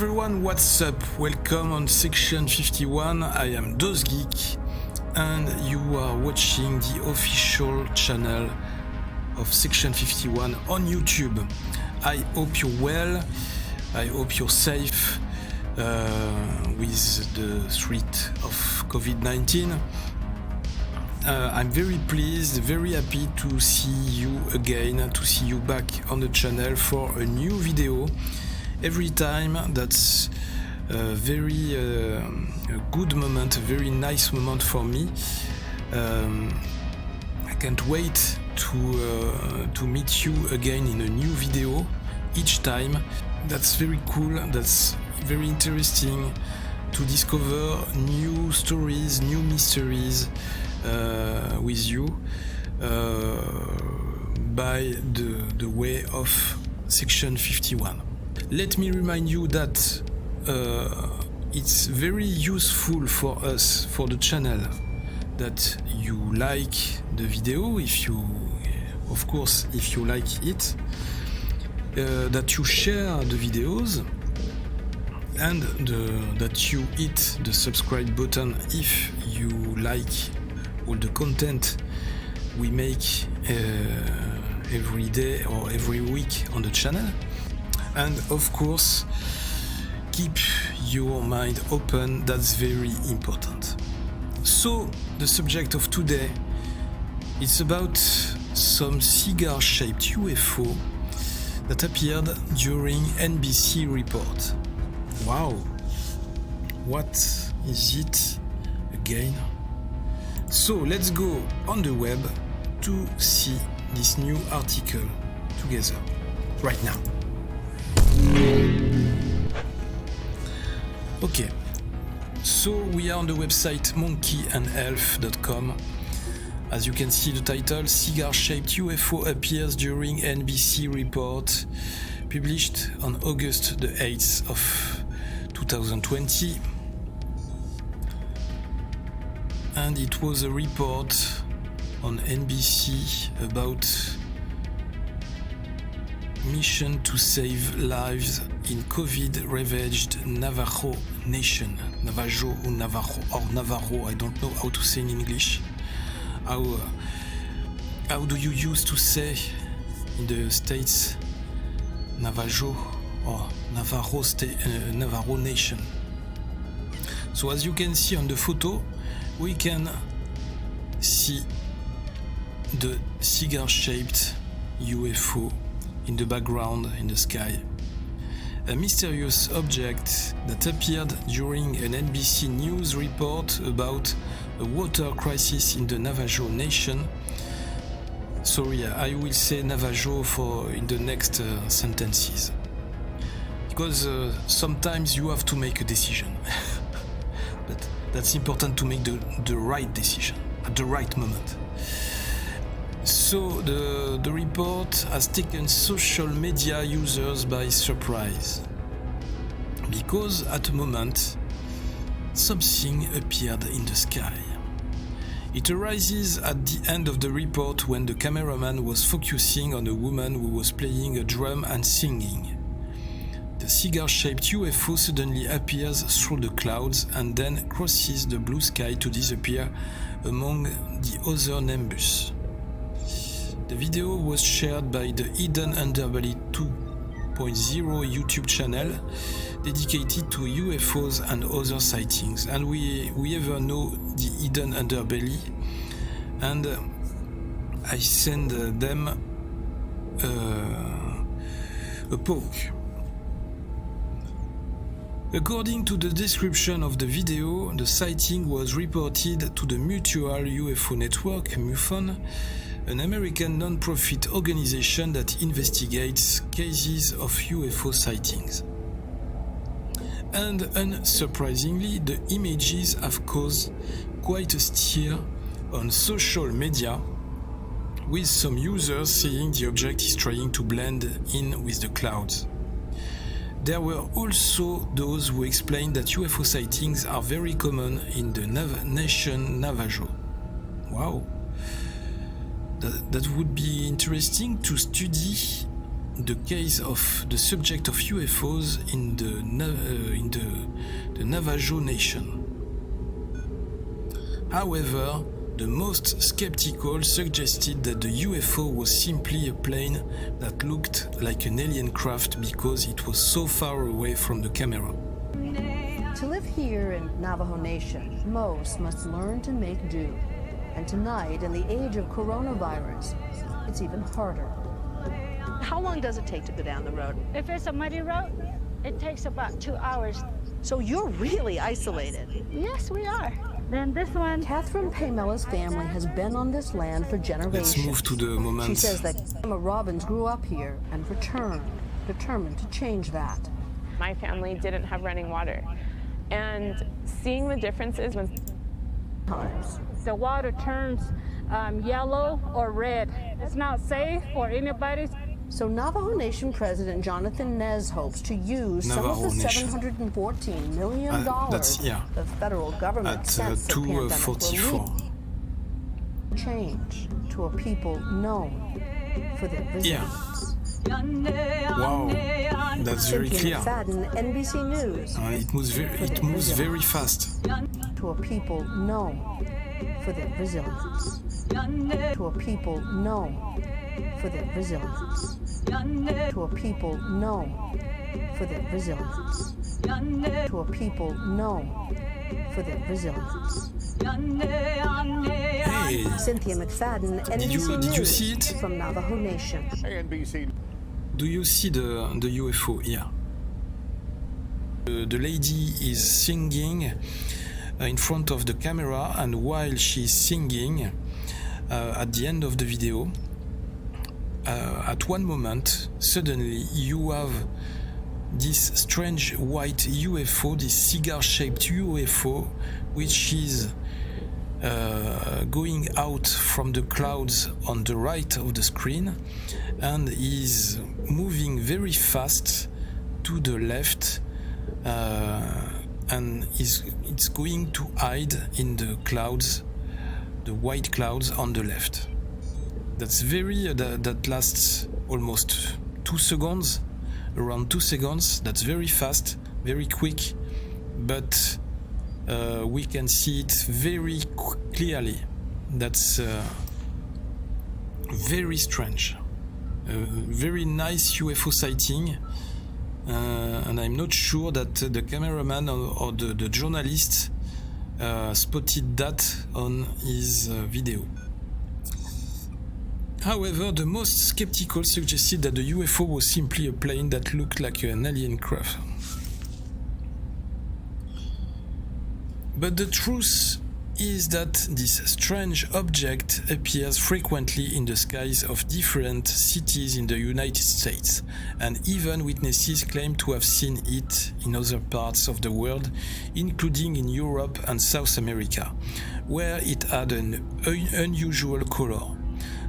everyone, what's up? Welcome on Section 51. I am DozGeek and you are watching the official channel of Section 51 on YouTube. I hope you're well, I hope you're safe with the threat of COVID-19. I'm very pleased, very happy to see you again, to see you back on the channel for a new video. Every time that's a very a good moment, a very nice moment for me. I can't wait to meet you again in a new video each time. That's very cool, that's very interesting to discover new stories, new mysteries with you by the way of Section 51. Let me remind you that it's very useful for us, for the channel, that you like the video, if you like it, that you share the videos, and that you hit the subscribe button if you like all the content we make every day or every week on the channel. And of course, keep your mind open, that's very important. So, the subject of today, it's about some cigar-shaped UFO that appeared during NBC report. Wow, what is it again? So, let's go on the web to see this new article together, right now. Okay, so we are on the website monkeyandelf.com. As you can see, the title, Cigar-Shaped UFO appears during NBC report, published on August the 8th of 2020. And it was a report on NBC about mission to save lives in COVID-ravaged Navajo Nation. Navajo or Navarro, I don't know how to say in English. How do you used to say in the States Navajo or Navarro Nation? So as you can see on the photo, we can see the cigar-shaped UFO in the background in the sky. A mysterious object that appeared during an NBC News report about a water crisis in the Navajo Nation. Sorry, I will say Navajo in the next sentences. Because sometimes you have to make a decision. But that's important to make the right decision at the right moment. So the report has taken social media users by surprise, because at the moment something appeared in the sky. It arises at the end of the report when the cameraman was focusing on a woman who was playing a drum and singing. The cigar-shaped UFO suddenly appears through the clouds and then crosses the blue sky to disappear among the other nimbus. The video was shared by the Hidden Underbelly 2.0 YouTube channel dedicated to UFOs and other sightings. And we ever know the Hidden Underbelly, and I send them a poke. According to the description of the video, the sighting was reported to the Mutual UFO Network, MUFON, an American non-profit organization that investigates cases of UFO sightings. And unsurprisingly, the images have caused quite a stir on social media, with some users saying the object is trying to blend in with the clouds. There were also those who explained that UFO sightings are very common in the nation Navajo. Wow! That would be interesting to study the case of the subject of UFOs in the Navajo Nation. However, the most skeptical suggested that the UFO was simply a plane that looked like an alien craft because it was so far away from the camera. To live here in Navajo Nation, most must learn to make do. And tonight, in the age of coronavirus, it's even harder. How long does it take to go down the road? If it's a muddy road, it takes about 2 hours. So you're really isolated. Yes, we are. Then this one. Catherine Pamella's family has been on this land for generations. Let's move to the moment. She says that Emma Robbins grew up here and returned, determined to change that. My family didn't have running water. And seeing the differences when Times. The water turns yellow or red. It's not safe for anybody. So Navajo Nation President Jonathan Nez hopes to use Navajo some of the Nation. $714 million the federal government at spent for pandemic 2:44. relief. Change to a people known for their resilience. Wow, that's very Cynthia clear. McFadden, NBC News. It moves very fast. To a people known for their resilience. To a people known for their resilience. To a people known for their resilience. To a people known for their resilience. Hey, Cynthia McFadden, NBC did you News see it? from Navajo Nation. NBC. do you see the UFO here? The lady is singing in front of the camera, and while she's singing, at the end of the video, at one moment, suddenly you have this strange white UFO, this cigar-shaped UFO, which is going out from the clouds on the right of the screen and is moving very fast to the left, and it's going to hide in the clouds, the white clouds on the left. That's very that lasts almost 2 seconds, around 2 seconds. That's very fast, very quick, but we can see it very clearly. That's very strange. Very nice UFO sighting, and I'm not sure that the cameraman or the journalist spotted that on his video. However, the most skeptical suggested that the UFO was simply a plane that looked like an alien craft. But the truth is that this strange object appears frequently in the skies of different cities in the United States, and even witnesses claim to have seen it in other parts of the world, including in Europe and South America, where it had an unusual color.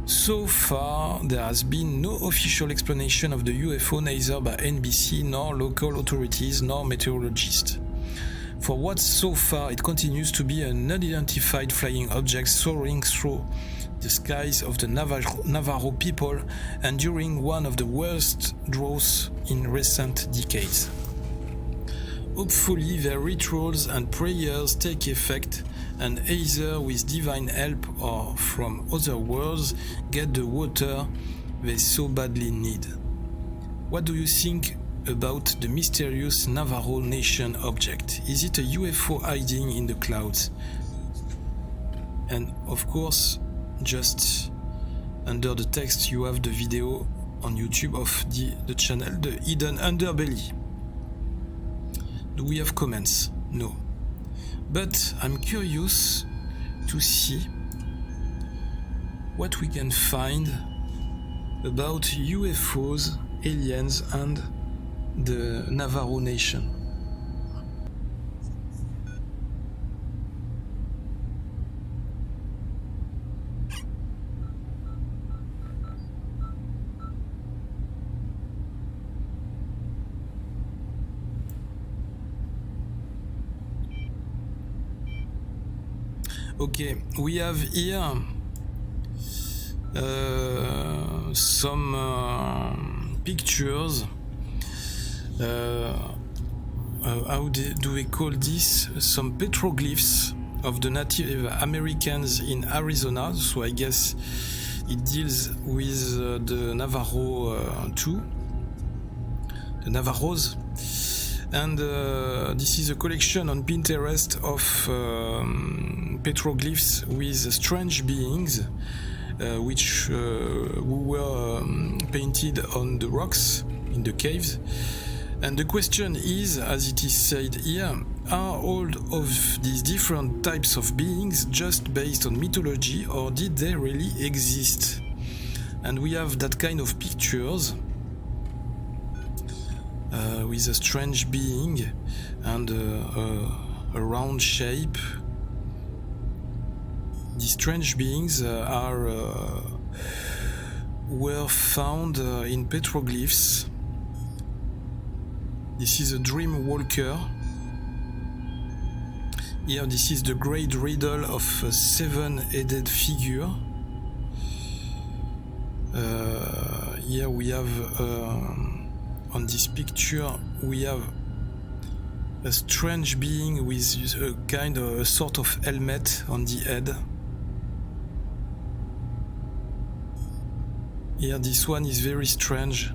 So far, there has been no official explanation of the UFO, neither by NBC nor local authorities nor meteorologists. For what so far it continues to be an unidentified flying object soaring through the skies of the Navajo people and during one of the worst droughts in recent decades. Hopefully their rituals and prayers take effect, and either with divine help or from other worlds get the water they so badly need. What do you think about the mysterious Navajo Nation object? Is it a UFO hiding in the clouds? And of course, just under the text you have the video on YouTube of the channel The Hidden Underbelly. Do we have comments? No. But I'm curious to see what we can find about UFOs, aliens, and the Navajo Nation. Okay, we have here some pictures. How do we call this? Some petroglyphs of the Native Americans in Arizona. So I guess it deals with the Navajo too, the Navajos. And this is a collection on Pinterest of petroglyphs with strange beings which were painted on the rocks in the caves. And the question is, as it is said here, are all of these different types of beings just based on mythology, or did they really exist? And we have that kind of pictures with a strange being and a round shape. These strange beings were found in petroglyphs. This is a dream walker. Here, this is the great riddle of a seven-headed figure. Here we have, on this picture, we have a strange being with a kind of a sort of helmet on the head. Here, this one is very strange.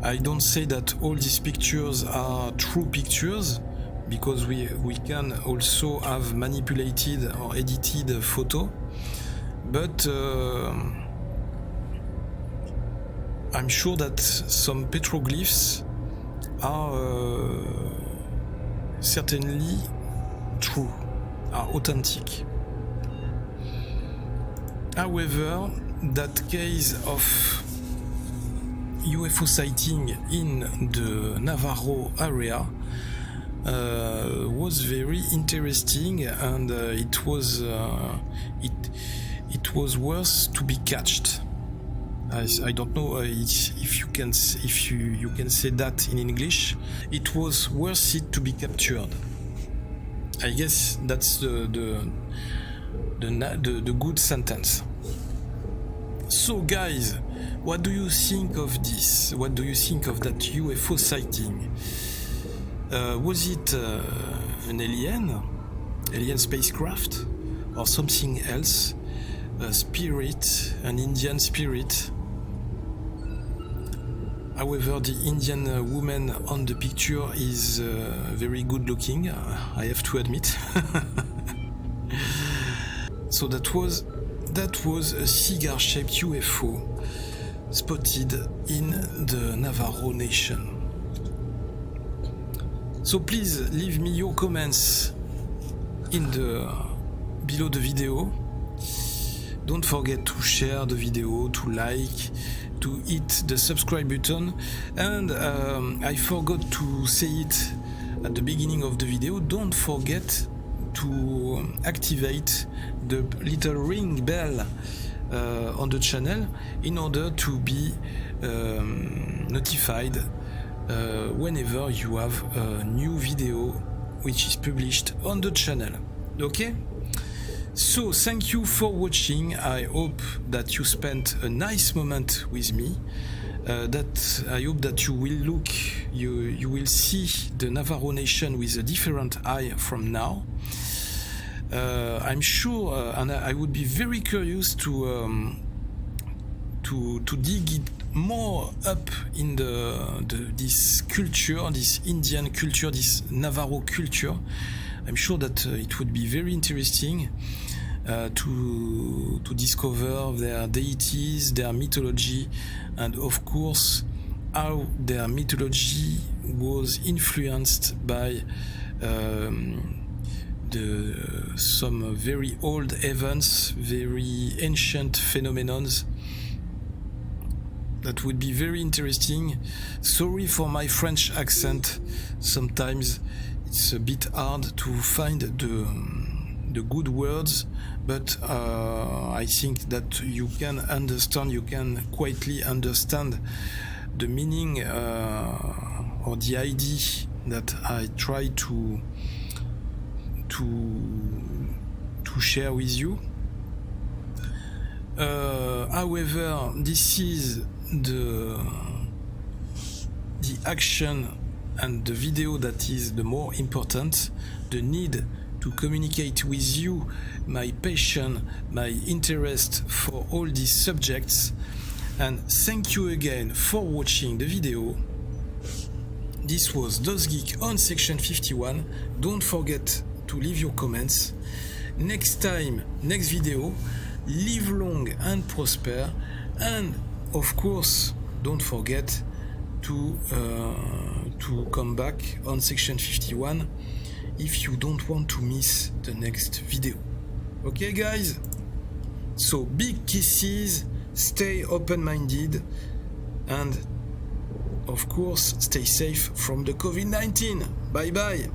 I don't say that all these pictures are true pictures, because we can also have manipulated or edited a photo, but I'm sure that some petroglyphs are certainly true, are authentic. However, that case of UFO sighting in the Navajo area was very interesting, and it was worth to be catched. I don't know if you can say that in English. It was worth it to be captured. I guess that's the good sentence. So guys, what do you think of this? What do you think of that UFO sighting? Was it an alien spacecraft, or something else? A spirit, an Indian spirit? However, the Indian woman on the picture is very good looking, I have to admit. So that was a cigar-shaped UFO spotted in the Navajo Nation. So please leave me your comments below the video. Don't forget to share the video, to like, to hit the subscribe button, and I forgot to say it at the beginning of the video. Don't forget to activate the little ring bell on the channel in order to be notified whenever you have a new video which is published on the channel. Okay? So thank you for watching. I hope that you spent a nice moment with me. I hope that you will see the Navajo Nation with a different eye from now. I'm sure, and I would be very curious to dig it more up in this culture, this Indian culture, this Navajo culture. I'm sure that it would be very interesting to discover their deities, their mythology, and of course how their mythology was influenced by some very old events, very ancient phenomena. That would be very interesting. Sorry for my French accent. Sometimes it's a bit hard to find the good words, but I think that you can quietly understand the meaning or the idea that I try to share with you. However, this is the action and the video that is the more important. The need to communicate with you my passion, my interest for all these subjects. And thank you again for watching the video. This was DOSGeek on section 51. Don't forget to leave your comments. Next time, next video, live long and prosper. And of course, don't forget to come back on section 51 if you don't want to miss the next video. Okay guys? So big kisses, stay open-minded, and of course stay safe from the COVID-19. Bye bye.